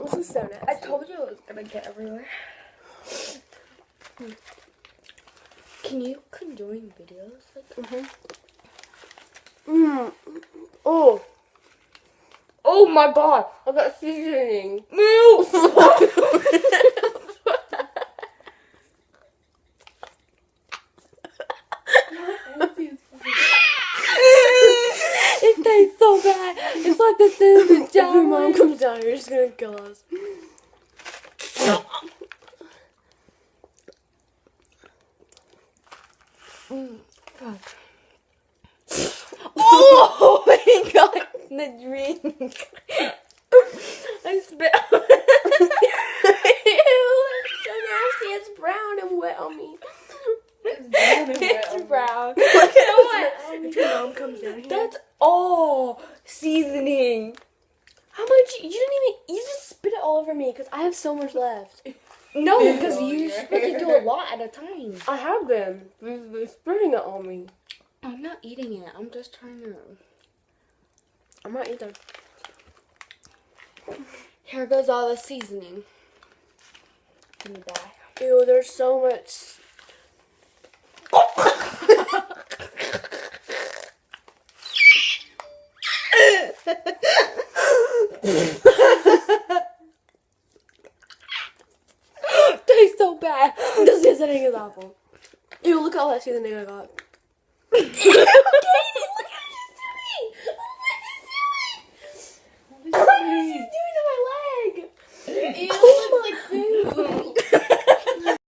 This is so nasty. I told you it was gonna get everywhere. Can you conjoin videos? Oh. Oh my god. I got seasoning. Move! It tastes so bad. It's like the cinnamon If your mom challenge. comes down, you're just gonna kill us. Oh my god, the drink. I spit. Ew, that's so nasty. It's brown and wet on me. It's brown. Look at what? If your mom comes down here. That's all seasoning. How much? You didn't even. You just spit it all over me because I have so much left. No, because you're supposed to do a lot at a time. I have been. They're spitting it on me. I'm not eating it. I'm just trying to. I'm not either. Here goes all the seasoning. In the back. Ew, there's so much. Tastes so bad. This seasoning is awful. Ew, look at all that seasoning I got. Katie, look how she's doing. What is she doing to my leg? Ew, it looks like food.